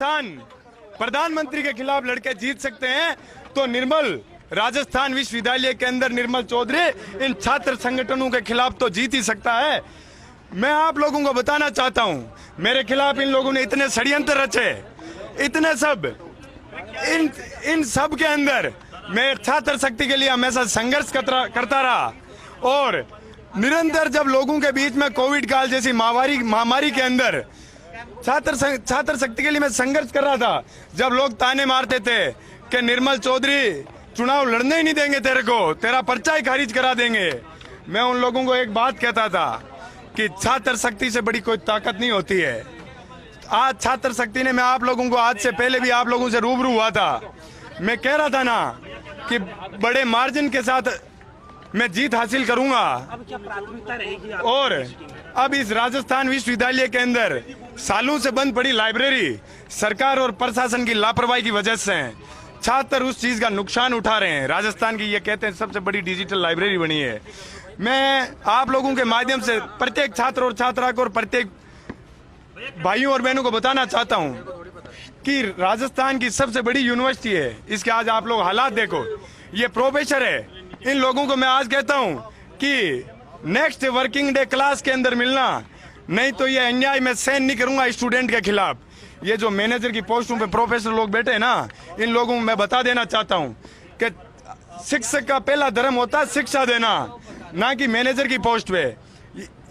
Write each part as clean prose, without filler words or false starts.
प्रधानमंत्री के खिलाफ लड़के जीत सकते हैं तो निर्मल राजस्थान विश्वविद्यालय के अंदर निर्मल चौधरी इन छात्र संगठनों के खिलाफ तो जीत ही सकता है। मैं आप लोगों को बताना चाहता हूं, मेरे खिलाफ इन लोगों ने इतने षड्यंत्र रचे, इतने सब, इन सब के अंदर मैं छात्र शक्ति के लिए हमेशा संघर्ष करता रहा और निरंतर जब लोगों के बीच में कोविड काल जैसी महामारी के अंदर छात्र शक्ति के लिए मैं संघर्ष कर रहा था। जब लोग ताने मारते थे कि निर्मल चौधरी चुनाव लड़ने ही नहीं देंगे तेरे को, तेरा पर्चा ही खारिज करा देंगे, मैं उन लोगों को एक बात कहता था कि छात्र शक्ति से बड़ी कोई ताकत नहीं होती है। आज छात्र शक्ति ने, मैं आप लोगों को आज से पहले भी आप लोगों से रूबरू हुआ था, मैं कह रहा था ना कि बड़े मार्जिन के साथ मैं जीत हासिल करूंगा। अब क्या प्राथमिकता रहेगी और अब इस राजस्थान विश्वविद्यालय के अंदर सालों से बंद पड़ी लाइब्रेरी सरकार और प्रशासन की लापरवाही की वजह से छात्र उस चीज का नुकसान उठा रहे हैं। राजस्थान की ये कहते हैं सबसे बड़ी डिजिटल लाइब्रेरी बनी है। मैं आप लोगों के माध्यम से प्रत्येक छात्र और छात्रा को और प्रत्येक भाइयों और बहनों को बताना चाहता हूं कि राजस्थान की सबसे बड़ी यूनिवर्सिटी है, इसके आज आप लोग हालात देखो। ये प्रोफेसर है, इन लोगों को मैं आज कहता हूं कि नेक्स्ट वर्किंग डे क्लास के अंदर मिलना, नहीं तो ये अन्याय मैं सहन नहीं करूंगा स्टूडेंट के खिलाफ। ये जो मैनेजर की पोस्टों पे प्रोफेसर लोग बैठे हैं ना, इन लोगों को मैं बता देना चाहता हूं कि शिक्षक का पहला धर्म होता है शिक्षा देना, ना कि मैनेजर की पोस्ट पे।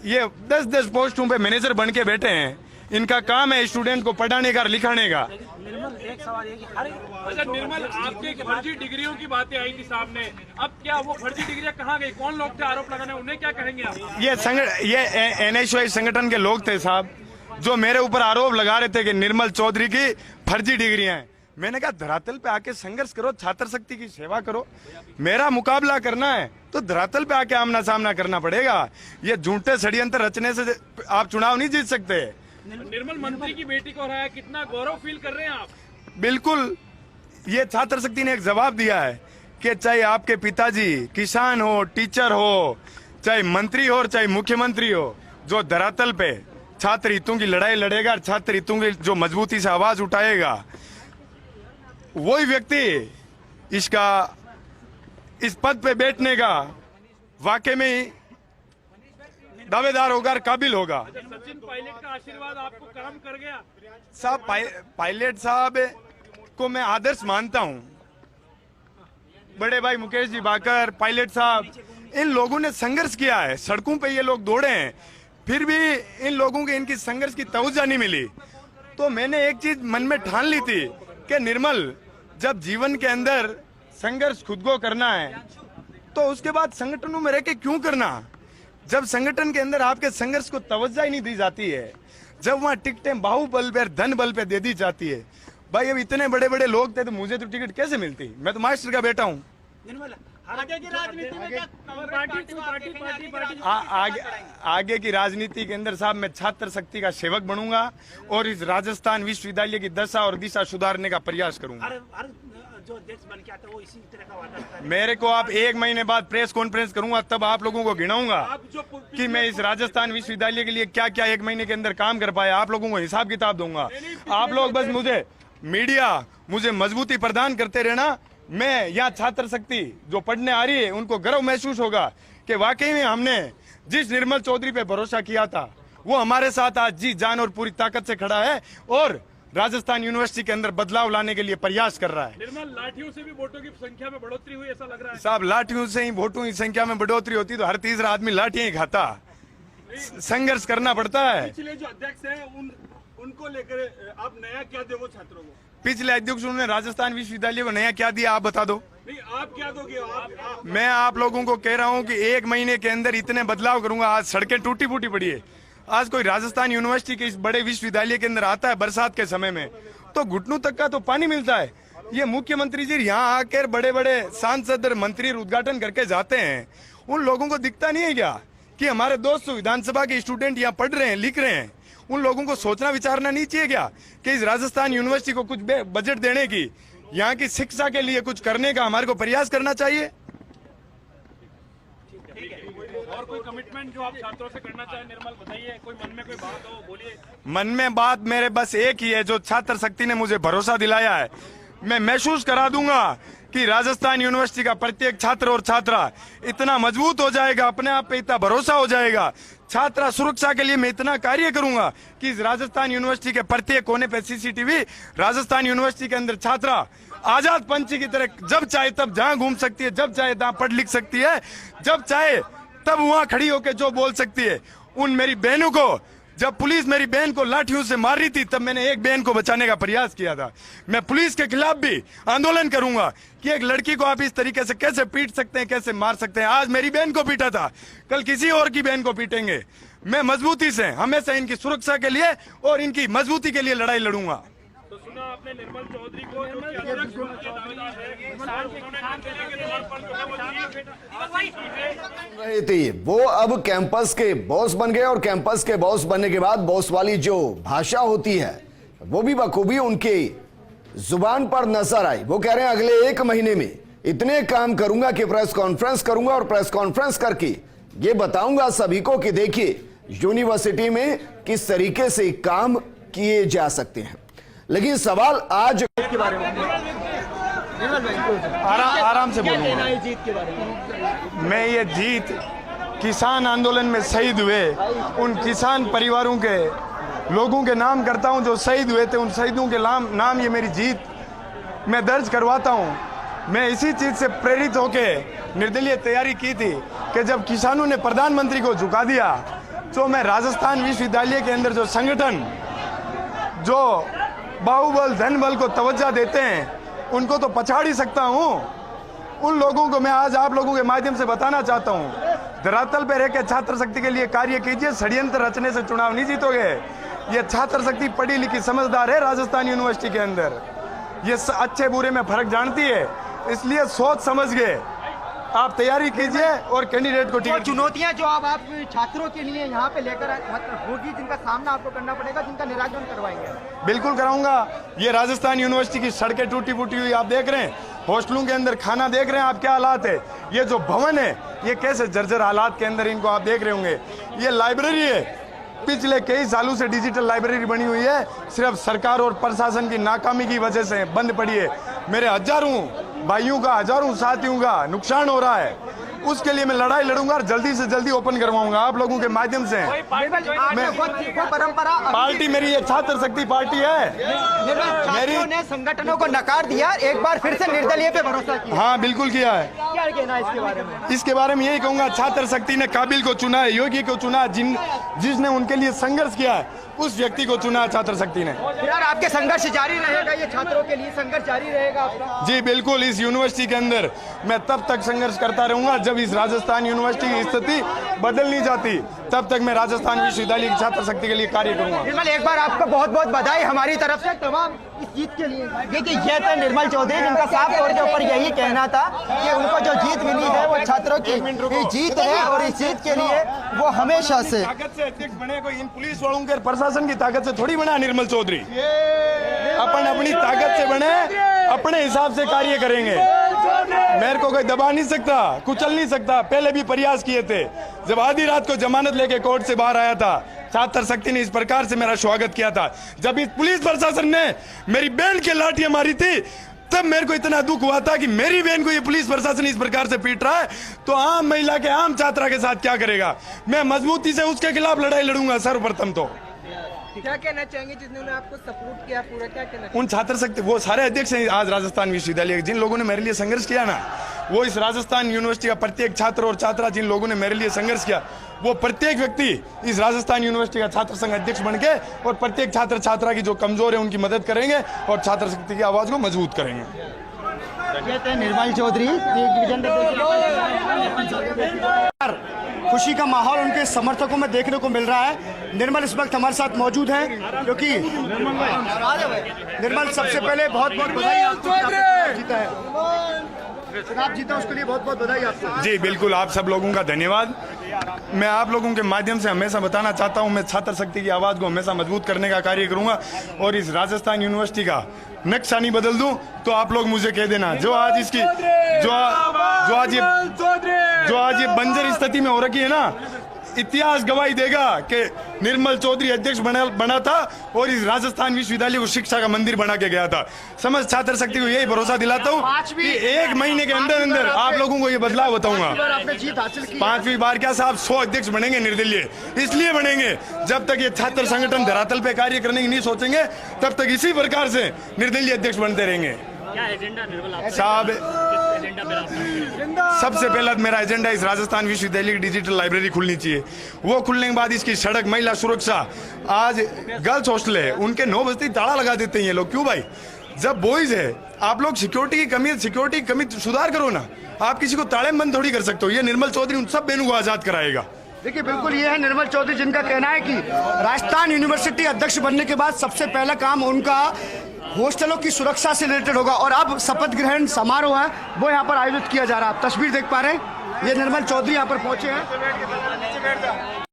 ये 10-10 पोस्टों पे मैनेजर बन के बैठे हैं, इनका काम है स्टूडेंट को पढ़ाने का, लिखाने का। निर्मल, एक सवाल है कि अच्छा निर्मल, आपके फर्जी डिग्रियों की बातें आई थी सामने, अब क्या वो फर्जी डिग्रियां कहाँ गई? कौन लोग थे आरोप लगाने, उन्हें क्या कहेंगे आप? ये NSY संगठन के लोग थे साहब, जो मेरे ऊपर आरोप लगा रहे थे कि निर्मल चौधरी की फर्जी डिग्रियां हैं। मैंने कहा धरातल पे आके संघर्ष करो, छात्र शक्ति की सेवा करो। मेरा मुकाबला करना है तो धरातल पे आके आमना सामना करना पड़ेगा। ये झूठे षड्यंत्र रचने से आप चुनाव नहीं जीत सकते। निर्मल मंत्री की बेटी को हराया, कितना गौरव फील कर रहे हैं आप? बिल्कुल, ये छात्र शक्ति ने एक जवाब दिया है कि चाहे आपके पिताजी किसान हो, टीचर हो, चाहे मंत्री हो और चाहे मुख्यमंत्री हो, जो धरातल पे छात्र हितों की लड़ाई लड़ेगा, छात्र हितों की जो मजबूती से आवाज उठाएगा, वही व्यक्ति इस पद पे बैठने का वाकई में ही दावेदार होगा, काबिल होगा। सचिन पायलट का आशीर्वाद आपको काम कर गया साहब? पायलट साहब को मैं आदर्श मानता हूं। बड़े भाई मुकेश जी बाकर, पायलट साहब, इन लोगों ने संघर्ष किया है, सड़कों पे ये लोग दौड़े हैं, फिर भी इन लोगों के इनकी संघर्ष की तवज्जो नहीं मिली। तो मैंने एक चीज मन में ठान ली थी कि निर्मल, जब जीवन के अंदर संघर्ष खुद को करना है तो उसके बाद संगठनों में रह के क्यों करना? जब संगठन के अंदर आपके संघर्ष को तवज्जो ही नहीं दी जाती है, जब वहां टिकटें बाहुबल पे, धन बल पे दे दी जाती है। भाई अब इतने बड़े बड़े लोग थे तो मुझे तो टिकट कैसे मिलती? मैं तो मास्टर का बेटा हूँ। आगे की राजनीति में क्या आगे की राजनीति के अंदर साहब मैं छात्र शक्ति का सेवक बनूंगा और इस राजस्थान विश्वविद्यालय की दशा और दिशा सुधारने का प्रयास करूंगा। हर जो अध्यक्ष बन के आता है वो इसी तरह का वादा करता है। मेरे को आप 1 महीने बाद प्रेस कॉन्फ्रेंस करूंगा, तब आप लोगों को गिनाऊंगा कि मैं इस राजस्थान विश्वविद्यालय के लिए क्या क्या 1 महीने के अंदर काम कर पाया। आप लोगों को हिसाब किताब दूंगा। आप लोग बस मुझे मजबूती प्रदान करते रहना। मैं यहाँ छात्र शक्ति जो पढ़ने आ रही है उनको गर्व महसूस होगा कि वाकई में हमने जिस निर्मल चौधरी पे भरोसा किया था वो हमारे साथ आज जी जान और पूरी ताकत से खड़ा है और राजस्थान यूनिवर्सिटी के अंदर बदलाव लाने के लिए प्रयास कर रहा है। निर्मल, लाठियों से भी वोटों की संख्या में बढ़ोतरी हुई ऐसा लग रहा है साहब? लाठियों से ही वोटों की संख्या में बढ़ोतरी होती तो हर तीसरा आदमी लाठियां ही खाता। संघर्ष करना पड़ता है। पिछले जो अध्यक्ष हैं उनको लेकर आप नया क्या दोगे छात्रों को? पिछले अध्यक्षों ने राजस्थान विश्वविद्यालय को नया क्या दिया, आप बता दो। नहीं, आप क्या दोगे? मैं आप लोगों को कह रहा हूं कि 1 महीने के अंदर इतने बदलाव करूंगा। आज सड़कें टूटी फूटी पड़ी है। आज कोई राजस्थान यूनिवर्सिटी के इस बड़े विश्वविद्यालय के अंदर आता है बरसात के समय में तो घुटनों तक का तो पानी मिलता है। ये मुख्यमंत्री जी यहाँ आकर बड़े बड़े सांसद और मंत्री उद्घाटन करके जाते हैं, उन लोगों को दिखता नहीं है क्या कि हमारे 200 विधानसभा के स्टूडेंट यहाँ पढ़ रहे हैं, लिख रहे हैं? उन लोगों को सोचना विचारना नहीं चाहिए क्या कि इस राजस्थान यूनिवर्सिटी को कुछ बजट देने की, यहाँ की शिक्षा के लिए कुछ करने का हमारे को प्रयास करना चाहिए। कोई कमिटमेंट जो आप छात्रों से करना चाहें निर्मल, बताइए। कोई मन में कोई बात हो, बोलिए। मन में बात मेरे बस एक ही है, जो छात्र शक्ति ने मुझे भरोसा दिलाया है, मैं महसूस करा दूंगा कि राजस्थान यूनिवर्सिटी का प्रत्येक छात्र और छात्रा इतना मजबूत हो जाएगा, अपने आप पे इतना भरोसा हो जाएगा, छात्रा सुरक्षा के लिए मैं इतना कार्य करूंगा कि इस राजस्थान यूनिवर्सिटी के प्रत्येक कोने पे सीसीटीवी, राजस्थान यूनिवर्सिटी के अंदर छात्रा आजाद पंछी की तरह जब चाहे तब जहां घूम सकती है, जब चाहे तहां पढ़ लिख सकती है, जब चाहे तब वहां खड़ी होकर जो बोल सकती है। उन मेरी बहनों को, जब पुलिस मेरी बहन को लाठियों से मार रही थी, तब मैंने एक बहन को बचाने का प्रयास किया था। मैं पुलिस के खिलाफ भी आंदोलन करूंगा कि एक लड़की को आप इस तरीके से कैसे पीट सकते हैं, कैसे मार सकते हैं। आज मेरी बहन को पीटा था, कल किसी और की बहन को पीटेंगे। मैं मजबूती से हमेशा इनकी सुरक्षा के लिए और इनकी मजबूती के लिए लड़ाई लड़ूंगा। तो सुना आपने निर्मल चौधरी को, जो कि अध्यक्ष के दावेदार है, किसान के समर्पण जो है वो रहे थे, वो अब कैंपस के बॉस बन गए और कैंपस के बॉस बनने के बाद बॉस वाली जो भाषा होती है वो भी बखूबी उनके जुबान पर नजर आई। वो कह रहे हैं अगले 1 महीने में इतने काम करूंगा कि प्रेस कॉन्फ्रेंस करूंगा और प्रेस कॉन्फ्रेंस करके ये बताऊंगा सभी को कि देखिए यूनिवर्सिटी में किस तरीके से काम किए जा सकते हैं। लेकिन सवाल आज के बारे में आराम से बोलूंगा। है जीत के बारे में। मैं ये जीत किसान आंदोलन में शहीद हुए उन किसान परिवारों के लोगों के नाम करता हूं जो शहीद हुए थे, उन शहीदों के नाम ये मेरी जीत मैं दर्ज करवाता हूं। मैं इसी चीज से प्रेरित होके निर्दलीय तैयारी की थी कि जब किसानों ने प्रधानमंत्री को झुका दिया, तो मैं राजस्थान विश्वविद्यालय के अंदर जो संगठन जो बाहुबल धनबल को तवज्जो देते हैं उनको तो पछाड़ ही सकता हूं। उन लोगों को मैं आज आप लोगों के माध्यम से बताना चाहता हूं, धरातल पर रहकर छात्र शक्ति के लिए कार्य कीजिए। षड्यंत्र रचने से चुनाव नहीं जीतोगे। ये छात्र शक्ति पढ़ी लिखी समझदार है राजस्थान यूनिवर्सिटी के अंदर, ये अच्छे बुरे में फर्क जानती है, इसलिए सोच समझ गए आप तैयारी कीजिए और कैंडिडेट को टिकट। चुनौतियां जो अब आप छात्रों के लिए यहाँ पे लेकर होगी, जिनका सामना आपको करना पड़ेगा, जिनका निराकरण करवाएंगे। बिल्कुल कराऊंगा। ये राजस्थान यूनिवर्सिटी की सड़कें टूटी फूटी हुई आप देख रहे हैं, हॉस्टलों के अंदर खाना देख रहे हैं आप क्या हालात है, ये जो भवन है ये कैसे जर्जर हालात के अंदर इनको आप देख रहे होंगे। ये लाइब्रेरी है, पिछले कई सालों से डिजिटल लाइब्रेरी बनी हुई है, सिर्फ सरकार और प्रशासन की नाकामी की वजह से बंद पड़ी है। मेरे हजारों भाइयों का, हजारों साथियों का नुकसान हो रहा है, उसके लिए मैं लड़ाई लड़ूंगा और जल्दी से जल्दी ओपन करवाऊंगा आप लोगों के माध्यम से। परंपरा पार्टी मेरी ये छात्र शक्ति पार्टी है। मेरी ने संगठनों को नकार दिया, एक बार फिर से निर्दलीय पे भरोसा किया। हाँ बिल्कुल किया है। क्या कहना है इसके बारे में? इसके बारे में यही कहूंगा, छात्र शक्ति ने काबिल को चुना है, योगी को चुना, जिसने उनके लिए संघर्ष किया है उस व्यक्ति को चुना छात्र शक्ति ने। यार आपके संघर्ष जारी रहेगा, ये छात्रों के लिए संघर्ष जारी रहेगा आपका? जी बिल्कुल। इस यूनिवर्सिटी के अंदर मैं तब तक संघर्ष करता रहूंगा जब इस राजस्थान यूनिवर्सिटी की स्थिति बदल नहीं जाती, तब तक मैं राजस्थान विश्वविद्यालय की छात्र शक्ति के लिए कार्य करूंगा। निर्मल, एक बार आपको बहुत बहुत बधाई हमारी तरफ से तमाम इस जीत के लिए। देखिए ये थे निर्मल चौधरी, जिनका साफ तौर के ऊपर यही कहना था कि उनको जो जीत मिली है वो छात्रों की जीत है और इस जीत के लिए वो हमेशा से ताकत से अध्यक्ष बने, कोई इन पुलिस वालों के प्रशासन की ताकत से थोड़ी बना निर्मल चौधरी। अपन अपनी ताकत से बने, अपने हिसाब से कार्य करेंगे। मेरे को कोई दबा नहीं सकता, कुचल नहीं सकता। पहले भी प्रयास किए थे, जब आधी रात को जमानत लेके कोर्ट से बाहर आया था, छात्र शक्ति ने इस प्रकार से मेरा स्वागत किया था। जब इस पुलिस प्रशासन ने मेरी बहन के लाठियां मारी थी, तब मेरे को इतना दुख हुआ था कि मेरी बहन को ये पुलिस प्रशासन इस प्रकार से पीट रहा है, तो आम महिला के, आम छात्रा के साथ क्या करेगा। मैं मजबूती से उसके खिलाफ लड़ाई लड़ूंगा। सर्वप्रथम तो क्या कहना चाहेंगे जिन्होंने आपको सपोर्ट किया पूरा, क्या कहना? उन छात्र शक्ति, वो सारे अध्यक्ष हैं आज राजस्थान विश्वविद्यालय के, जिन लोगों ने मेरे लिए संघर्ष किया ना, वो इस राजस्थान यूनिवर्सिटी का प्रत्येक छात्र और छात्रा, जिन लोगों ने मेरे लिए संघर्ष किया, वो प्रत्येक व्यक्ति इस राजस्थान यूनिवर्सिटी का छात्र संघ अध्यक्ष बन के और प्रत्येक छात्र छात्रा की जो कमजोर है उनकी मदद करेंगे और छात्र शक्ति की आवाज को मजबूत करेंगे। निर्मल चौधरी खुशी का माहौल उनके समर्थकों में देखने को मिल रहा है। निर्मल इस वक्त हमारे साथ मौजूद हैं, क्योंकि निर्मल सबसे पहले बहुत बहुत बधाई आपको, जीता है, चुनाव जीता, उसके लिए बहुत बहुत बधाई आपको। जी बिल्कुल, आप सब लोगों का धन्यवाद। मैं आप लोगों के माध्यम से हमेशा बताना चाहता हूं, मैं छात्र शक्ति की आवाज़ को हमेशा मजबूत करने का कार्य करूंगा और इस राजस्थान यूनिवर्सिटी का नक्शा नहीं बदल दूं तो आप लोग मुझे कह देना। जो आज इसकी जो आज ये बंजर स्थिति में हो रखी है ना, इतिहास गवाही देगा कि निर्मल चौधरी अध्यक्ष बना था और इस राजस्थान विश्वविद्यालय को शिक्षा का मंदिर बना के गया था। समझ छात्र शक्ति को यही भरोसा दिलाता हूँ कि 1 महीने के अंदर अंदर आप लोगों को ये बदलाव बताऊंगा। 5वीं बार क्या साहब, 100 अध्यक्ष बनेंगे निर्दलीय। इसलिए बनेंगे जब तक ये छात्र संगठन धरातल पे कार्य करने की नहीं सोचेंगे, तब तक इसी प्रकार से निर्दलीय अध्यक्ष बनते रहेंगे। क्या एजेंडा निर्मल साहब, एजेंडा पे आप सबसे पहला मेरा एजेंडा इस राजस्थान विश्वविद्यालय की डिजिटल लाइब्रेरी खुलनी चाहिए। वो खुलने के बाद इसकी सड़क, महिला सुरक्षा। आज गर्ल्स हॉस्टल है, उनके 9 बजते ही ताला लगा देते हैं ये लोग। क्यों भाई? जब बॉयज है, आप लोग सिक्योरिटी की कमी सुधार करो ना। आप किसी को ताले में बंद थोड़ी कर सकते हो। ये निर्मल चौधरी उन सब बहनों को आजाद कराएगा। देखिए, बिल्कुल ये है निर्मल चौधरी, जिनका कहना है कि राजस्थान यूनिवर्सिटी अध्यक्ष बनने के बाद सबसे पहला काम उनका हॉस्टलों की सुरक्षा से रिलेटेड होगा। और अब शपथ ग्रहण समारोह है वो यहाँ पर आयोजित किया जा रहा है। आप तस्वीर देख पा रहे हैं, ये निर्मल चौधरी यहाँ पर पहुंचे हैं।